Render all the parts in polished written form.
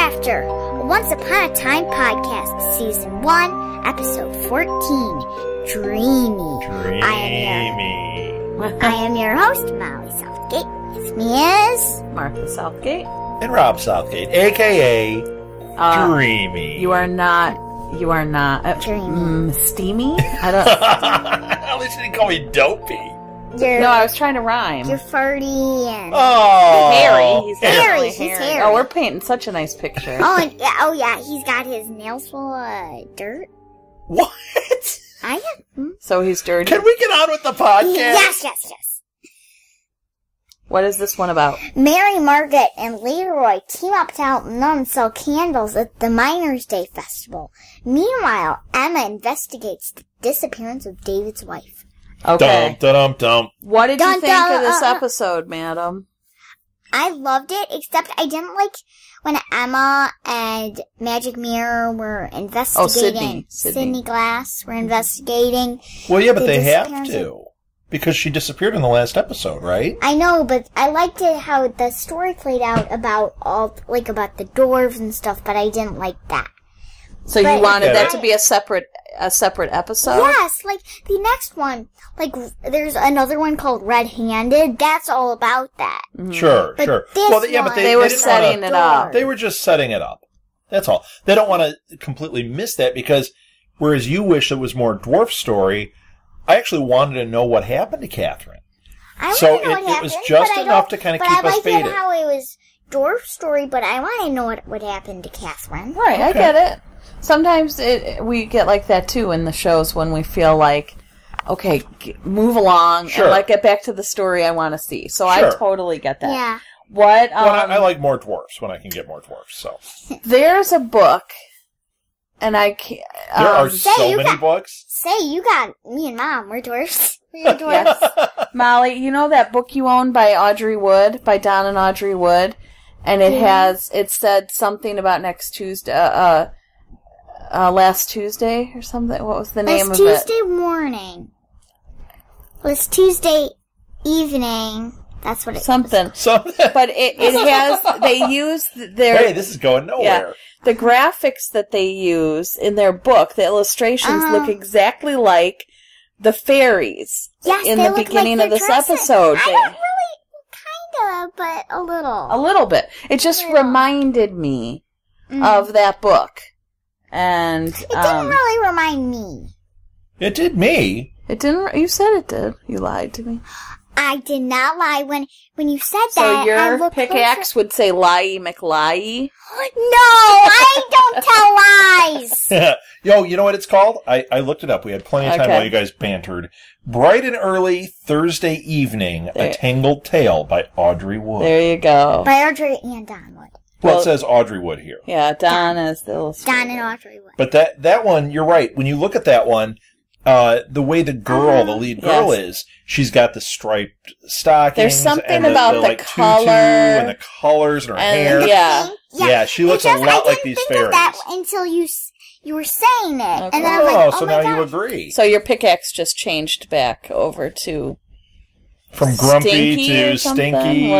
After Once Upon a Time podcast, Season 1, Episode 14, Dreamy. I am your host, Molly Southgate. With me is... Martha Southgate. And Rob Southgate, a.k.a. Dreamy. You are not Dreamy. Steamy? I don't... At least you didn't call me dopey. No, I was trying to rhyme. You're 40 and... Oh! Hairy. He's hairy. hairy. Oh, we're painting such a nice picture. Oh yeah, he's got his nails full of dirt. What? So he's dirty. Can we get on with the podcast? Yes. What is this one about? Mary, Margaret, and Leroy team up to help Mum sell candles at the Miners' Day Festival. Meanwhile, Emma investigates the disappearance of David's wife. Okay. Dum. What did you think of this episode, madam? I loved it, except I didn't like when Emma and Magic Mirror were investigating. Sydney Glass were investigating. Well, yeah, but they have to. Because she disappeared in the last episode, right? I know, but I liked it how the story played out about about the dwarves and stuff, but I didn't like that. So you wanted that to be a separate episode? Yes, like the next one, there's another one called Red-Handed. That's all about that. Mm-hmm. Sure. Well, but they were setting it up. They were just setting it up. That's all. They don't want to completely miss that because, whereas you wish it was more dwarf story, I actually wanted to know what happened to Catherine. It was just enough to kind of keep us baited. I liked how it was dwarf story, but I want to know what happened to Catherine. Right, okay. I get it. Sometimes we get like that too in the shows when we feel like, okay, move along and get back to the story I want to see. So I totally get that. Yeah. What? I like more dwarfs when I can get more dwarfs. So there's a book, and I can't. There are so many books. You got me and Mom. We're dwarfs. We're dwarfs. Yes. Molly, you know that book you own by Don and Audrey Wood, and it said something about next Tuesday. Last Tuesday or something? What was the name of it? Last Tuesday morning. Last Tuesday evening. That's what it Something. But it has, they use their... Hey, this is going nowhere. Yeah, the graphics that they use in their book, the illustrations look exactly like the fairies in the beginning of this episode. I don't really, kind of, but a little. A little bit. It just reminded me of that book. And it didn't really remind me. It did me. It didn't. You said it did. You lied to me. I did not lie when you said that. So your pickaxe would say "lie McLie." No, I don't tell lies. Yo, you know what it's called? I looked it up. We had plenty of time while you guys bantered. Bright and Early Thursday Evening: A Tangled Tale by Audrey Wood. There you go. By Audrey and Don Wood. Well, it says Audrey Wood here. Yeah, Don is the illustrator. Don and Audrey Wood. But that one, you're right. When you look at that one, the way the lead girl is, she's got the striped stockings. There's something and about the color. Tutu and the colors and her hair. Yeah, she looks a lot like these fairies. I didn't think of that until you were saying it. Okay. And then I was like, so now you agree. So your pickaxe just changed back over to... From grumpy to stinky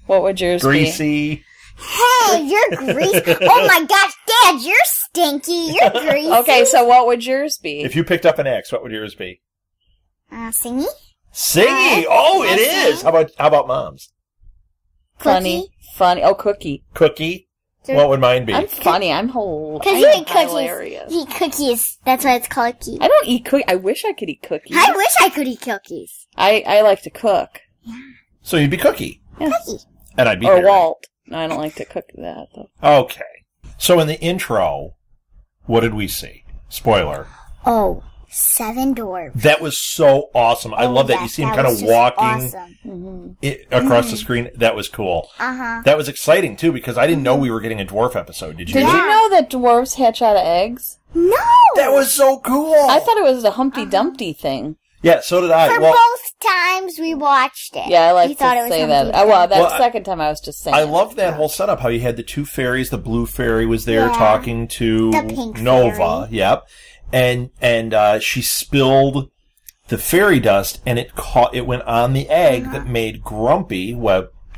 what would yours be? Greasy. Hey, you're greasy. Oh my gosh, Dad, you're stinky. You're greasy. Okay, so what would yours be? If you picked up an X, what would yours be? Singy. Singy! It is! How about Mom's? Funny. Oh, Cookie. Cookie? What would mine be? I'm funny. I'm hilarious. Because you eat cookies. You eat cookies. That's why it's called cookie. I don't eat cookies. I wish I could eat cookies. I wish I could eat cookies. I like to cook. Yeah. So you'd be Cookie. Yeah. Cookie. And I'd be Or Walt. No, I don't like to cook that, though. Okay. So in the intro, what did we see? Spoiler. 7 dwarves. That was so awesome. I love that. You see him kind of walking across the screen. That was cool. That was exciting, too, because I didn't know we were getting a dwarf episode. Did you? Did you know that dwarves hatch out of eggs? No! That was so cool! I thought it was a Humpty Dumpty thing. Yeah, so did I. For both times we watched it. Yeah, I like to say that. The second time I was just saying. I loved that whole setup, how you had the two fairies. The blue fairy was there talking to the pink Nova. Fairy. Yep. And she spilled the fairy dust, and it went on the egg that made Grumpy,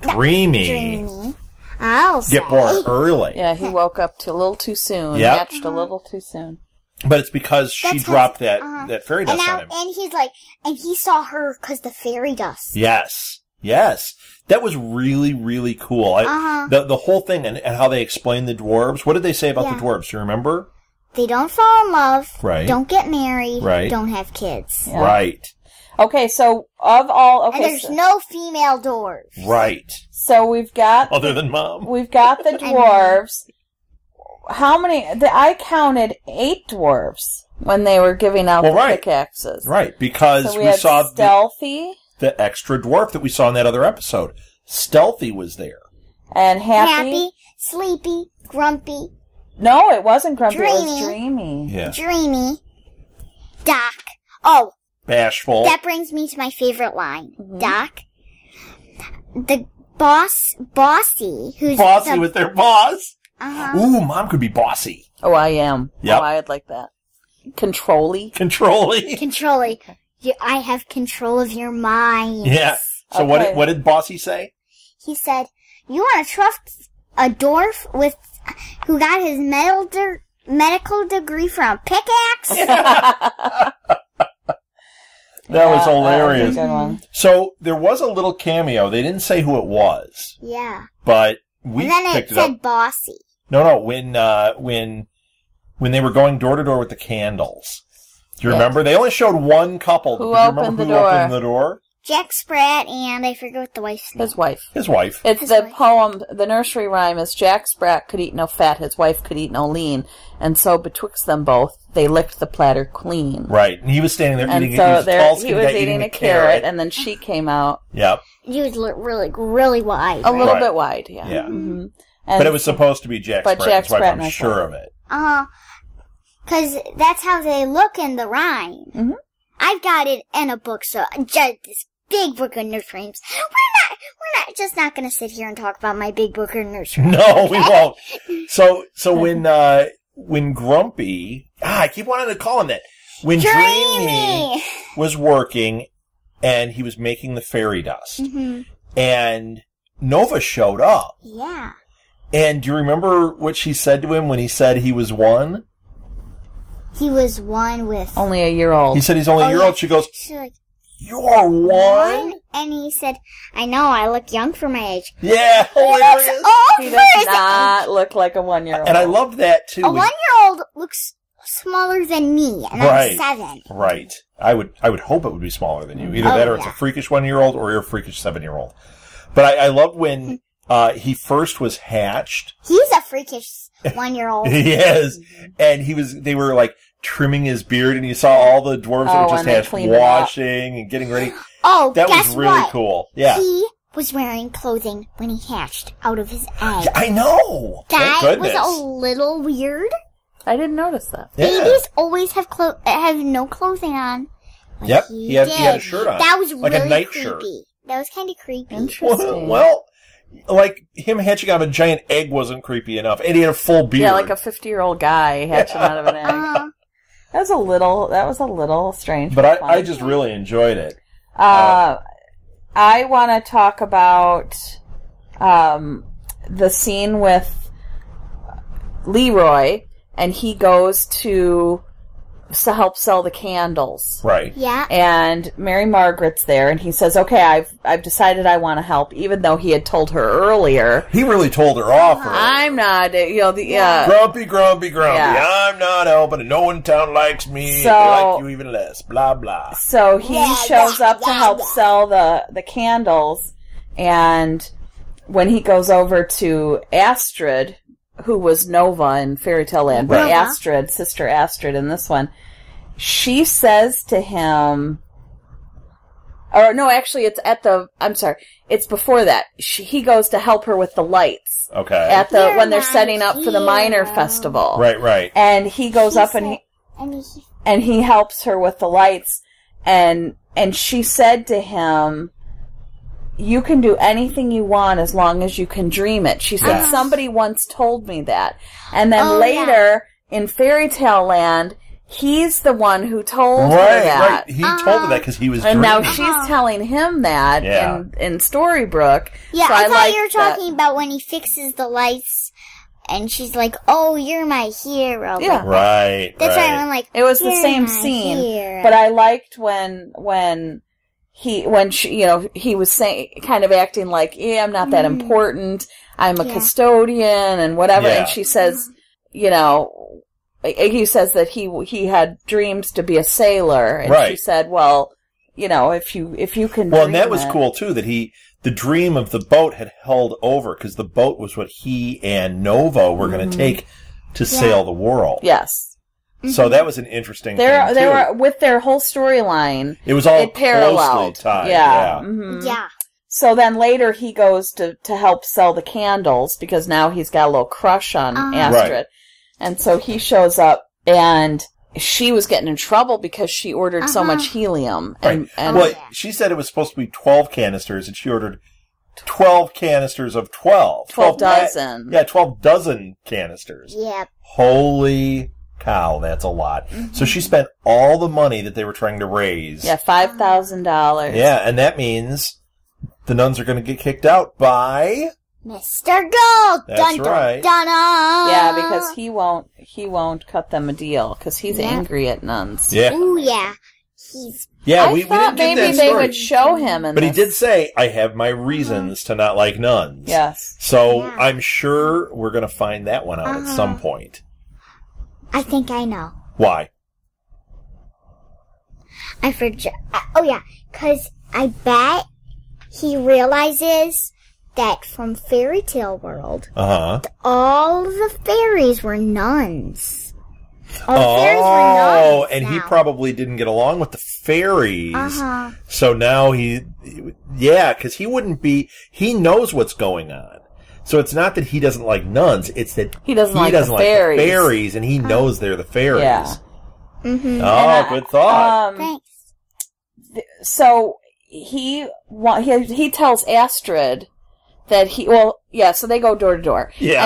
Dreamy. get born early. Yeah, he woke up a little too soon. Yep. Hatched a little too soon. But it's because she dropped that fairy dust on him. And he's like, and he saw her because the fairy dust. Yes. That was really, really cool. The whole thing and how they explained the dwarves. What did they say about the dwarves? Do you remember? They don't fall in love. Right. Don't get married. Right. Don't have kids. Yeah. Right. Okay, so of all... Okay, and there's no female dwarves. Right. So we've got... Other than Mom. We've got the dwarves. How many... I counted 8 dwarves when they were giving out the pickaxes. Right, because so we saw Stealthy. The extra dwarf that we saw in that other episode. Stealthy was there. And Happy. Sleepy, Grumpy. No, it wasn't Grumpy. Dreamy. It was Dreamy. Yeah. Dreamy. Doc. Oh. Bashful. That brings me to my favorite line. Mm-hmm. Doc. The Bossy. Bossy with their boss? Uh-huh. Ooh, Mom could be bossy. Oh, I am. Yep. Oh, I'd like that. Control-y. Control-y. I have control of your mind. Yeah. So okay. what did Bossy say? He said, "You want to trust a dwarf who got his medical degree from a pickaxe?" That was hilarious. That was a good one. So there was a little cameo. They didn't say who it was. Yeah. But we and then picked it said Bossy. No. When they were going door to door with the candles. Do you remember? They only showed one couple. Who Do you remember opened who opened the door? Jack Sprat and I forget what the wife's name. His wife. His wife. It's the poem, the nursery rhyme is Jack Sprat could eat no fat, his wife could eat no lean, and so betwixt them both, they licked the platter clean. Right, and he was standing there and eating so he was eating a carrot, and then she came out. Yep. He was really, really wide. A little bit wide, yeah. Yeah. Mm-hmm. But it was supposed to be Jack Sprat. Jack Sprat, I'm sure of it. Because that's how they look in the rhyme. Mm-hmm. I've got it in a book, so just this big book of nurse rhymes. We're not just not going to sit here and talk about my big book of nurse rhymes. No, we won't. So when Grumpy, I keep wanting to call him that. When Dreamy was working and he was making the fairy dust, and Nova showed up. Yeah. And do you remember what she said to him when he said he was one? He was one with... Only a year old. He said he's only a year old. She goes, she's like, "You're one?" And he said, "I know, I look young for my age." Yeah, hilarious. He does not look like a 1-year-old. And I love that, too. A 1-year-old looks smaller than me, and I'm 7. Right. I would hope it would be smaller than you. Either that or it's a freakish 1-year-old or you're a freakish 7-year-old. But I love when he first was hatched. He's a freakish 1-year-old. He is. And they were like trimming his beard, and you saw all the dwarves that were just hatched washing and getting ready. Oh, that guess was really what? Cool. Yeah. He was wearing clothing when he hatched out of his egg. Yeah, I know. That was a little weird. I didn't notice that. Yeah. Babies always have no clothing on. Yep. He had a shirt on. That was like really a night creepy. shirt. That was kind of creepy. Interesting. Well, like him hatching out of a giant egg wasn't creepy enough, and he had a full beard. Yeah, like a 50-year-old guy hatching out of an egg. That was a little strange. But I just really enjoyed it. I want to talk about the scene with Leroy, and he goes to help sell the candles. Right. Yeah. And Mary Margaret's there, and he says, "Okay, I've decided I want to help," even though he had told her earlier. He really told her off. I'm not, Grumpy. Yeah. I'm not helping, and no one in town likes me. So, they like you even less. Blah blah. So he shows up to help sell the candles, and when he goes over to Astrid, who was Nova in Fairy Tale Land, but Astrid, Sister Astrid in this one, she says to him, or no, actually it's before that. He goes to help her with the lights. Okay. When they're setting up for the minor festival. Right. And he goes up and he helps her with the lights, and she said to him, "You can do anything you want as long as you can dream it." She said, "Somebody once told me that." And then later, in Fairy Tale Land, he's the one who told her that. Right. He told her that because he was and dreaming. now she's telling him that in Storybrooke. Yeah, so I thought you were that. talking about when he fixes the lights and she's like, "Oh, you're my hero." Yeah. Right. That's why I'm like, it was the same my scene. hero. But I liked when she, he was saying, kind of acting like, yeah, I'm not that important. I'm a custodian and whatever. Yeah. And she says, he says that he had dreams to be a sailor. And she said, well, if you can. Well, and that was cool too, that the dream of the boat had held over because the boat was what he and Nova were going to take to sail the world. Yes. So that was an interesting thing, they were with their whole storyline. It was all paralleled. Closely tied. Yeah. Mm-hmm. Yeah. So then later he goes to help sell the candles because now he's got a little crush on Astrid. Right. And so he shows up and she was getting in trouble because she ordered so much helium. And she said it was supposed to be 12 canisters and she ordered 12 canisters of 12. 12 dozen. 12 dozen canisters. Yeah. Holy cow, that's a lot. Mm-hmm. So she spent all the money that they were trying to raise. Yeah, $5,000. Yeah, and that means the nuns are going to get kicked out by Mr. Gold. That's right. Dun, dun, dun. Yeah, because he won't cut them a deal because he's angry at nuns. Yeah. Ooh, yeah. We didn't get maybe that they story. would show him. But he did say, I have my reasons to not like nuns. Yes. So I'm sure we're going to find that one out at some point. I think I know. Why? I forgot. Oh, yeah. Because I bet he realizes that from Fairy Tale World, all the fairies were nuns. All the fairies were nuns and now. he probably didn't get along with the fairies. So now because he wouldn't be, he knows what's going on. So it's not that he doesn't like nuns, it's that he doesn't like the fairies, and he knows they're the fairies. Yeah. Mm-hmm. Oh, good thought. Thanks. So he tells Astrid that so they go door to door. Yeah.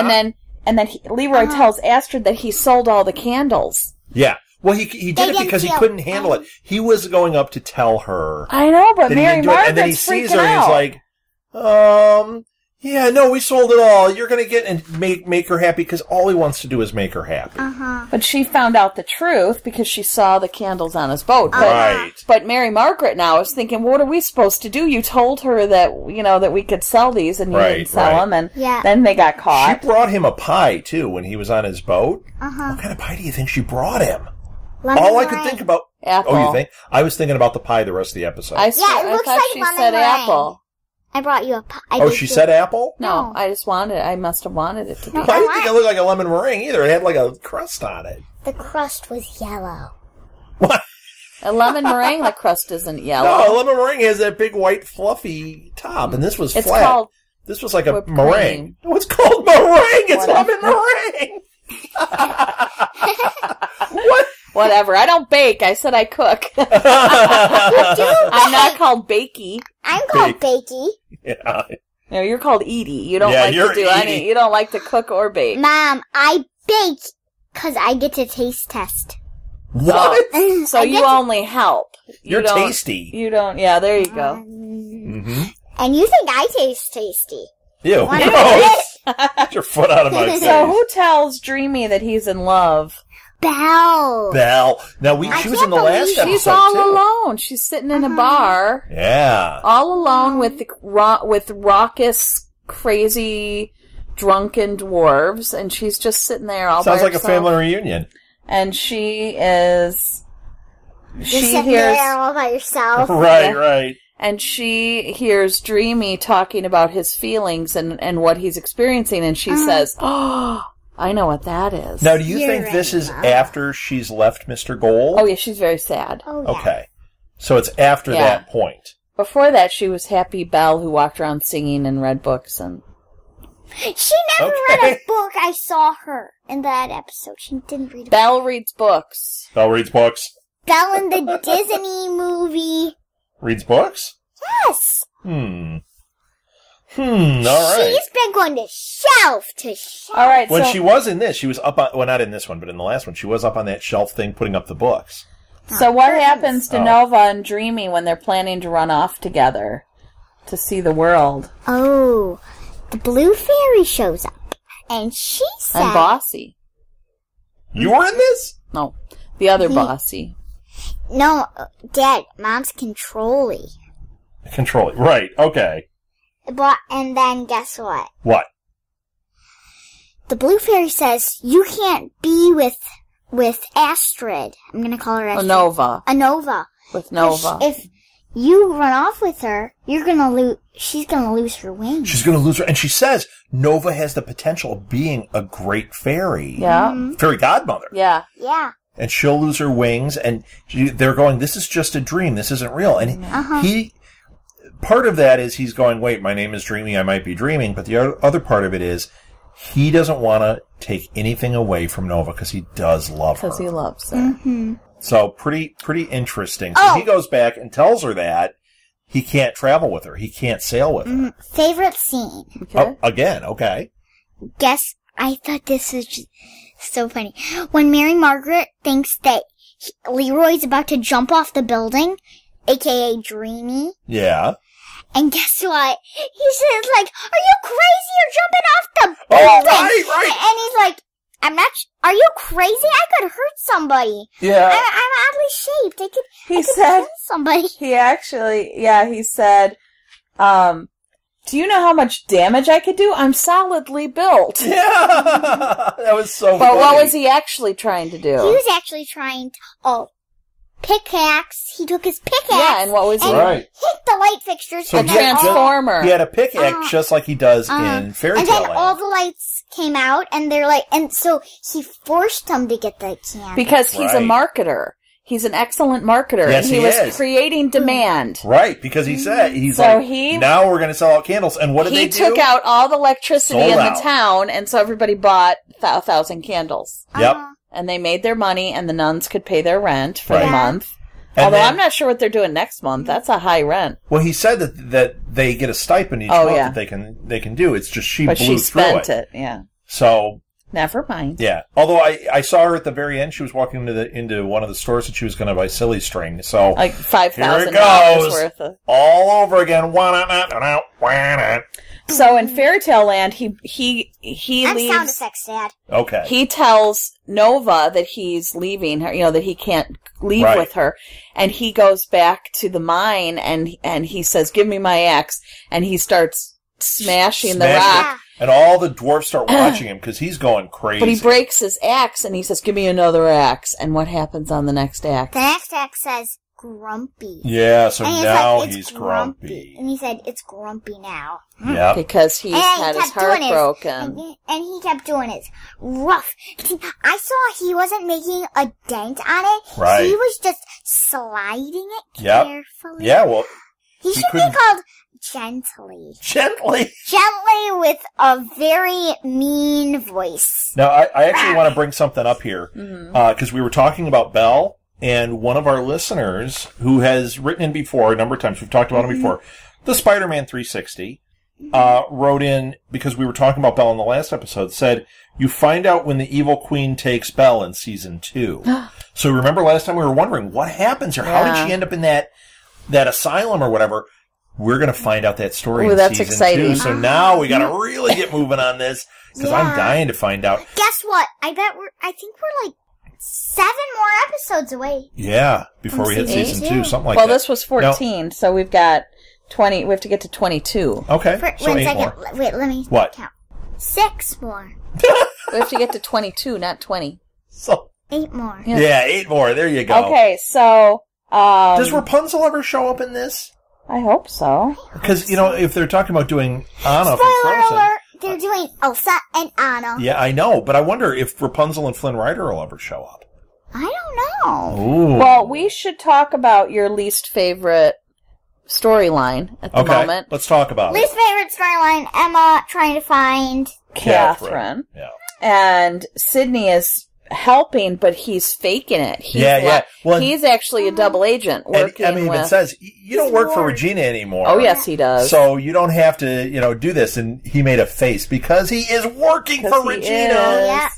And then Leroy tells Astrid that he sold all the candles. Yeah. Well, he did it because he couldn't handle it. He was going up to tell her. I know, but Mary Margaret's and then he sees her out. and he's like, yeah, no, we sold it all. You're going to get and make her happy because all he wants to do is make her happy. But she found out the truth because she saw the candles on his boat. Right. But Mary Margaret now is thinking, what are we supposed to do? You told her that, that we could sell these and you didn't sell them. And then they got caught. She brought him a pie, too, when he was on his boat. What kind of pie do you think she brought him? All I could think about... Apple. Oh, you think? I was thinking about the pie the rest of the episode. It looks like she lemon said meringue. apple. I brought you a pie. She said apple? No, I must have wanted it to be. I didn't think it looked like a lemon meringue either. It had like a crust on it. The crust was yellow. What? A lemon meringue, the crust isn't yellow. No, a lemon meringue has that big white fluffy top, and this was It's flat. called This was like a whipped meringue. cream. No, it's called meringue. It's lemon meringue. What? Whatever. I don't bake. I said I cook. I'm not called Bakey. I'm called Bakey. Yeah. No, you're called Edie. You don't Yeah, like you're to do Edie. any. You don't like to cook or bake. Mom, I bake because I get to taste test. What? So you only help. You're don't- tasty. You don't. Yeah, there you go. And you think I taste tasty. Ew. Wanna Gross. Get your foot out of my face. So who tells Dreamy that he's in love? Belle. Belle. Now, she was in the last episode, She's all too. alone. She's sitting in a bar. Yeah. All alone with raucous, crazy, drunken dwarves, and she's just sitting there all Sounds by like herself. a family reunion. And she is... Just sitting there all by yourself. Right. And she hears Dreamy talking about his feelings and what he's experiencing, and she says, "Oh, I know what that is." Now, do you think this is after she's left Mr. Gold? Oh, yeah, she's very sad. Oh, yeah. Okay. So it's after that point. Before that, she was happy Belle who walked around singing and read books. And She never read a book. I saw her in that episode. She didn't read a book. Belle reads books. Belle reads books. Belle in the Disney movie. Reads books? Yes. All right. She's been going to shelf to shelf. All right. When she was in this, she was up on, well, not in this one, but in the last one, she was up on that shelf thing putting up the books. So what happens to Nova and Dreamy when they're planning to run off together to see the world? Oh, the blue fairy shows up, and she said... And Bossy. You were in this? No, the other Bossy. No, Dad, Mom's controlly. Controlling. Right, okay. But, and then guess what? What? The blue fairy says, you can't be with Astrid. I'm gonna call her Astrid. Nova. With Nova. If you run off with her, she's gonna lose her wings. She's gonna lose her, and she says Nova has the potential of being a great fairy. Yeah. Fairy godmother. Yeah. Yeah. And she'll lose her wings, and they're going, this is just a dream, this isn't real. And part of that is he's going, wait, my name is Dreamy, I might be dreaming, but the other part of it is he doesn't want to take anything away from Nova because he does love her. Because he loves her. Mm-hmm. So pretty interesting. So he goes back and tells her that he can't travel with her. He can't sail with her. Favorite scene. Okay. Oh, again, okay. Guess, I thought this was just so funny. When Mary Margaret thinks that Leroy's about to jump off the building, a.k.a. Dreamy. Yeah. And guess what? He says, like, are you crazy? You're jumping off the building. Oh, right. And he's like, are you crazy? I could hurt somebody. Yeah. I'm oddly shaped. I could said, kill somebody. He said, do you know how much damage I could do? I'm solidly built. Yeah. That was so funny. But what was he actually trying to do? He was actually trying to, pickaxe. He took his pickaxe. Yeah, and what was he? Right. Hit the light fixtures. So transformer. He had a pickaxe just like he does in Fairy Tale And then Land. all the lights came out, and they're like, and so he forced them to get the candy. Because he's a marketer. He's an excellent marketer. Yes, and he was creating demand. Right, because he said, now we're going to sell out candles. And what did they do? He took out all the electricity Sold in out. the town, and so everybody bought 1,000 candles. Yep. And they made their money, and the nuns could pay their rent for the month. And Although I'm not sure what they're doing next month. That's a high rent. Well, he said that they get a stipend each month that they can do. It's just but blew she through spent it. Yeah. So never mind. Yeah. Although I saw her at the very end. She was walking into one of the stores and she was going to buy silly string. So like $5,000 worth of all over again. So in Fairy Tale Land, he I'm leaves. sound effects, Dad. Okay. He tells Nova that he's leaving her, that he can't leave with her, and he goes back to the mine and he says, "Give me my axe," and he starts smashing the rock. And all the dwarfs start watching him because he's going crazy. But he breaks his axe and he says, "Give me another axe." And what happens on the next axe? The next axe says grumpy. Yeah, so and now like, he's grumpy. And he said, it's grumpy now. Yeah. Because he's had his heart broken. And he kept doing it rough. I saw he wasn't making a dent on it. Right. He was just sliding it carefully. Yeah, well. He should be called Gently. Gently with a very mean voice. Now, I actually want to bring something up here. Because we were talking about Belle. And one of our listeners, who has written in before, a number of times, we've talked about him before, the Spider-Man 360, wrote in, because we were talking about Belle in the last episode, said, you find out when the evil queen takes Belle in season 2. So remember last time we were wondering, what happens here? How did she end up in that asylum or whatever? We're going to find out that story in season exciting. 2. So now we got to really get moving on this, because I'm dying to find out. Guess what? I think we're like 7 more episodes away. Yeah, before we hit season 2, something like that. Well, this was 14, so we've got 20. We have to get to 22. Okay, so 8 more. Wait, let me count. 6 more. We have to get to 22, not 20. So 8 more. Yeah, 8 more. There you go. Okay, so does Rapunzel ever show up in this? I hope so. Because if they're talking about doing Anna from Spoiler Frozen, alert! They're doing Elsa and Anna. Yeah, I know, but I wonder if Rapunzel and Flynn Rider will ever show up. I don't know. Ooh. Well, we should talk about your least favorite storyline at the moment. Let's talk about least favorite storyline, Emma trying to find Catherine. Yeah. And Sydney is helping, but he's faking it. He's Well, he's actually a double agent working it says, you don't work for Regina anymore. Oh, yes, he does. So you don't have to, do this. And he made a face because he is working for Regina. Yeah.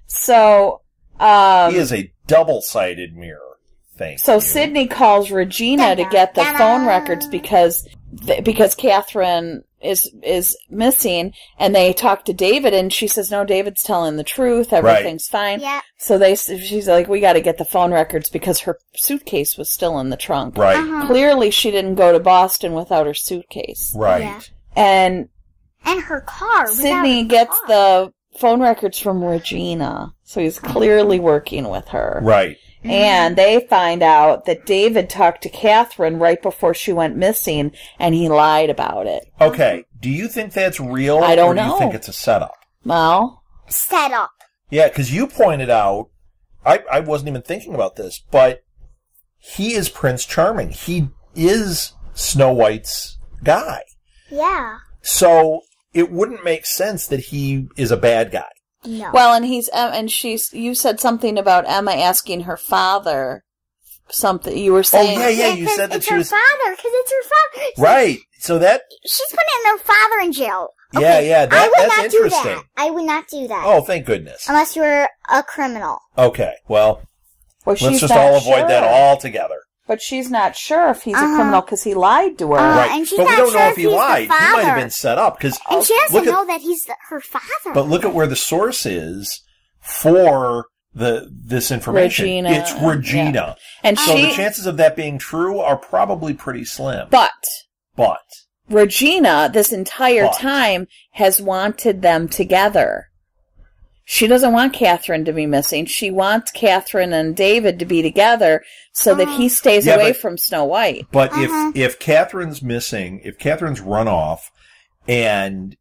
So, he is a double-sided mirror. So Sydney calls Regina to get the phone records because Catherine is missing, and they talk to David, and she says, no, David's telling the truth, everything's fine. Yeah. So she's like, we got to get the phone records because her suitcase was still in the trunk. Right. Clearly she didn't go to Boston without her suitcase. Right. Yeah. And her car. Sydney gets the phone records from Regina, so he's clearly working with her. Right. And they find out that David talked to Catherine right before she went missing, and he lied about it. Okay. Do you think that's real? I don't know. Or do you think it's a setup? Well, setup. Yeah, because you pointed out, I wasn't even thinking about this, but he is Prince Charming. He is Snow White's guy. Yeah. So it wouldn't make sense that he is a bad guy. No. Well, and you said something about Emma asking her father something. You were saying, you said that she was her father because it's her father. Right. So that she's putting her father in jail. Okay. Yeah. That's interesting. I would not do that. Oh, thank goodness. Unless you're a criminal. Okay. Well, let's just all avoid that altogether. But she's not sure if he's a criminal because he lied to her. Right. And she's but we not don't sure know if he lied. He might have been set up. And she doesn't know that he's her father. But look at where the source is for this information. Regina. It's Regina. Yeah. And so the chances of that being true are probably pretty slim. But Regina, this entire time, has wanted them together. She doesn't want Catherine to be missing. She wants Catherine and David to be together so that he stays away from Snow White. But if Catherine's missing, if Catherine's run off and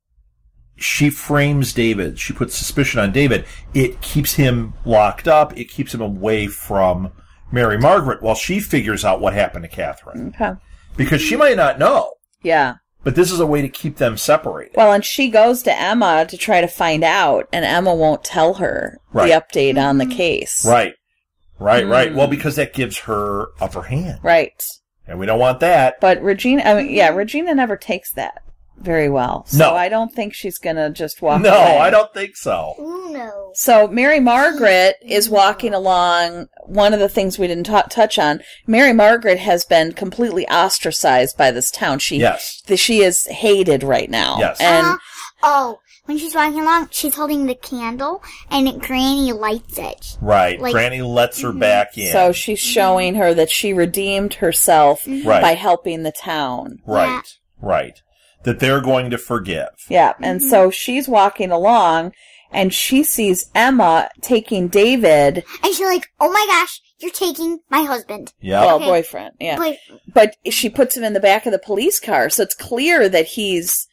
she frames David, she puts suspicion on David, it keeps him locked up, it keeps him away from Mary Margaret while she figures out what happened to Catherine. Okay. Because she might not know. Yeah. But this is a way to keep them separated. Well, and she goes to Emma to try to find out, and Emma won't tell her the update on the case. Right. Well, because that gives her upper hand. Right. And we don't want that. But Regina, Regina never takes that very well. So I don't think she's going to just walk away. No, I don't think so. Ooh, no. So Mary Margaret is walking along. One of the things we didn't touch on, Mary Margaret has been completely ostracized by this town. She is hated right now. Yes. And when she's walking along, she's holding the candle, and Granny lights it. Right. Granny lets her back in. So she's showing her that she redeemed herself by helping the town. Right. Right. That they're going to forgive. Yeah. And so she's walking along, and she sees Emma taking David. And she's like, oh my gosh, you're taking my husband. Yeah. Well, boyfriend. Yeah. But she puts him in the back of the police car, so it's clear that he's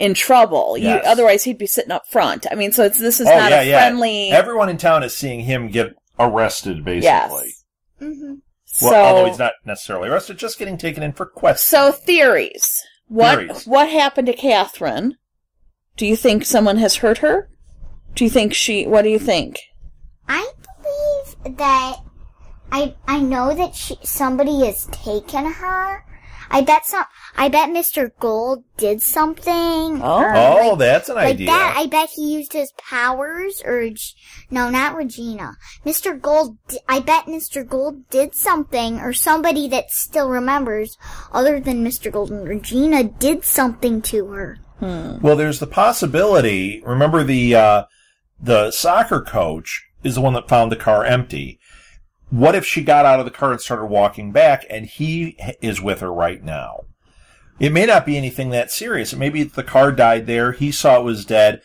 in trouble. Yes. Otherwise, he'd be sitting up front. I mean, so this is not a friendly... Everyone in town is seeing him get arrested, basically. Yes. Mm-hmm. Well, although he's not necessarily arrested, just getting taken in for questioning. So, theories. What happened to Catherine? Do you think someone has hurt her? What do you think? I believe that I know that somebody has taken her. I bet Mr. Gold did something. Oh, that's an idea. That. I bet he used his powers, no, not Regina. Mr. Gold, I bet Mr. Gold did something, or somebody that still remembers, other than Mr. Gold and Regina, did something to her. Well, there's the possibility, remember the soccer coach is the one that found the car empty. What if she got out of the car and started walking back, and he is with her right now? It may not be anything that serious. Maybe the car died there. He saw it was dead.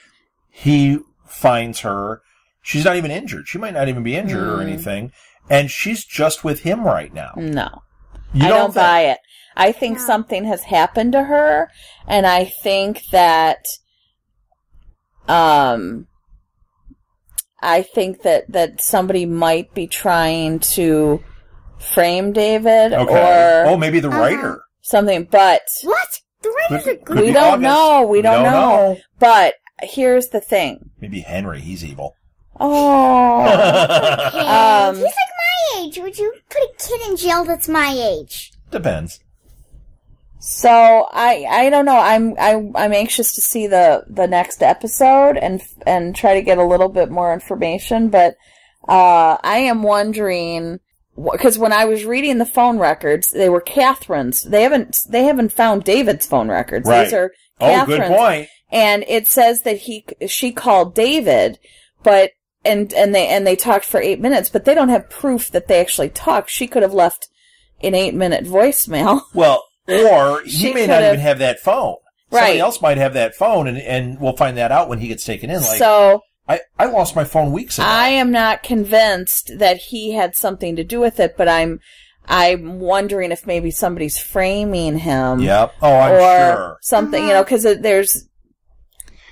He finds her. She's not even injured. She might not even be injured or anything. And she's just with him right now. No. I don't buy it. I think something has happened to her, and I think that... I think that somebody might be trying to frame David or maybe the writer. Something, but what? The writers are good. We don't know. We don't know. But here's the thing. Maybe Henry, he's evil. Oh. He's like my age. Would you put a kid in jail that's my age? Depends. So I don't know. I'm anxious to see the next episode and try to get a little bit more information. But I am wondering, because when I was reading the phone records, they were Catherine's. They haven't found David's phone records. Right. These are Catherine's. Good point. And it says that she called David, but and they talked for 8 minutes, but they don't have proof that they actually talked. She could have left an 8-minute voicemail. Well, or he may not even have that phone. Right. Somebody else might have that phone, and we'll find that out when he gets taken in. Like, so I lost my phone weeks ago. I am not convinced that he had something to do with it, but I'm wondering if maybe somebody's framing him. Yep. Oh, I'm sure. Something, because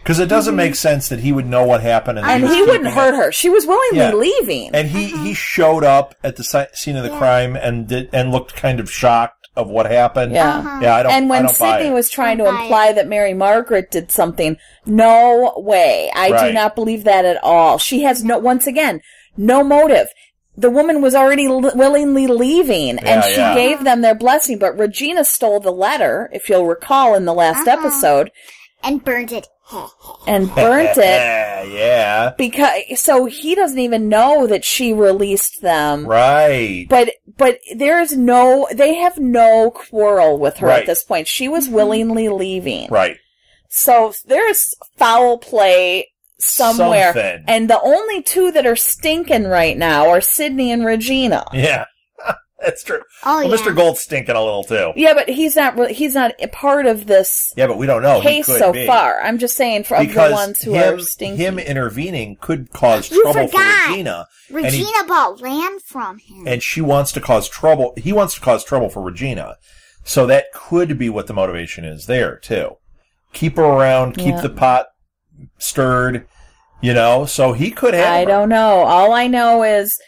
Because it doesn't make sense that he would know what happened. And he wouldn't hurt her. She was willingly leaving. And he showed up at the scene of the crime and looked kind of shocked of what happened. Yeah. Yeah, I don't. And when Sydney was trying to imply that Mary Margaret did something, no way. I do not believe that at all. She has once again, no motive. The woman was already willingly leaving, and she gave them their blessing, but Regina stole the letter, if you'll recall in the last episode. And burned it. And burnt it. Yeah. So he doesn't even know that she released them. Right. But they have no quarrel with her at this point. She was willingly leaving. Right. So there's foul play somewhere. Something. And the only two that are stinking right now are Sydney and Regina. Yeah. That's true. Oh, well, Mr. Gold's stinking a little too. Yeah, but he's not a part of this. Yeah, but we don't know. Case so far. I'm just saying from the ones who are stinking. Him intervening could cause trouble for Regina. Regina bought land from him, and she wants to cause trouble. He wants to cause trouble for Regina, so that could be what the motivation is there too. Keep her around, keep the pot stirred. So he could have. I don't know. All I know is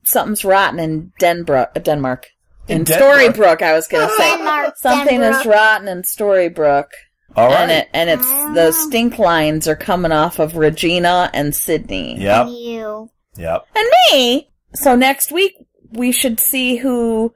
something's rotten in Denmark. In Storybrooke, I was going to say. Something is rotten in Storybrooke. All right. And it's the stink lines are coming off of Regina and Sydney. Yep. And you. Yep. And me. So next week, we should see who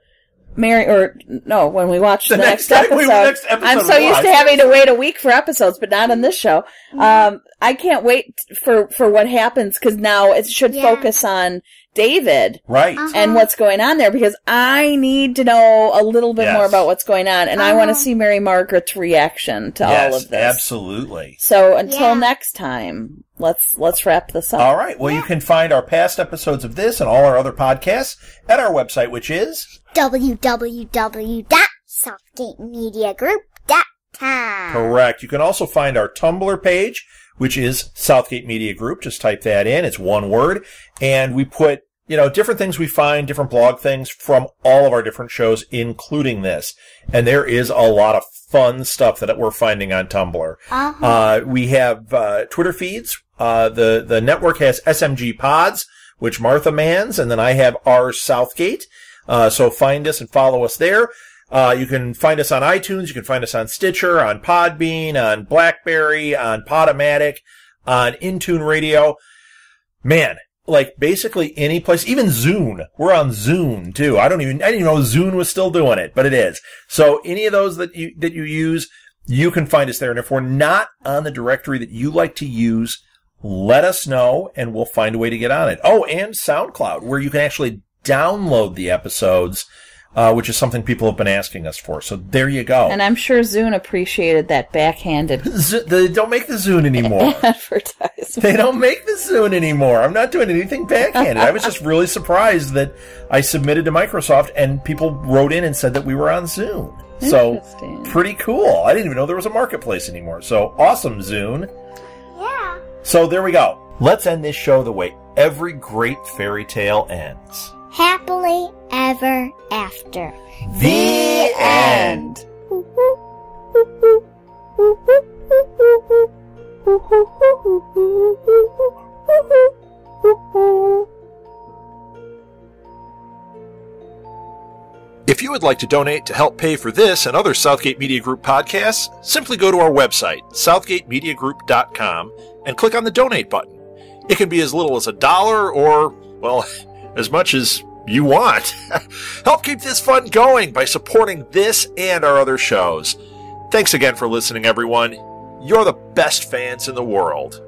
when we watch the next episode. I'm so used to having to wait a week for episodes, but not on this show. I can't wait for what happens, because now it should focus on David. Right. And what's going on there, because I need to know a little bit more about what's going on, and I want to see Mary Margaret's reaction to all of this. Absolutely. So until next time, let's wrap this up. All right. Well, you can find our past episodes of this and all our other podcasts at our website, which is www.southgatemediagroup.com. Correct. You can also find our Tumblr page, which is Southgate Media Group. Just type that in. It's one word. And we put, different things we find, different blog things from all of our different shows, including this. And there is a lot of fun stuff that we're finding on Tumblr. We have Twitter feeds. The network has SMG Pods, which Martha mans, and then I have our Southgate. So find us and follow us there. You can find us on iTunes. You can find us on Stitcher, on Podbean, on BlackBerry, on Podomatic, on Intune Radio. Man, like basically any place, even Zune. We're on Zune too. I didn't even know Zune was still doing it, but it is. So any of those that you use, you can find us there. And if we're not on the directory that you like to use, let us know and we'll find a way to get on it. Oh, and SoundCloud, where you can actually download the episodes, which is something people have been asking us for. So there you go. And I'm sure Zune appreciated that backhanded. They don't make the Zune anymore. Advertisement. They don't make the Zune anymore. I'm not doing anything backhanded. I was just really surprised that I submitted to Microsoft and people wrote in and said that we were on Zune. So pretty cool. I didn't even know there was a marketplace anymore. So awesome, Zune. Yeah. So there we go. Let's end this show the way every great fairy tale ends. Happily ever after. The end. If you would like to donate to help pay for this and other Southgate Media Group podcasts, simply go to our website, southgatemediagroup.com, and click on the donate button. It can be as little as $1 or, well, as much as you want. Help keep this fun going by supporting this and our other shows. Thanks again for listening, everyone. You're the best fans in the world.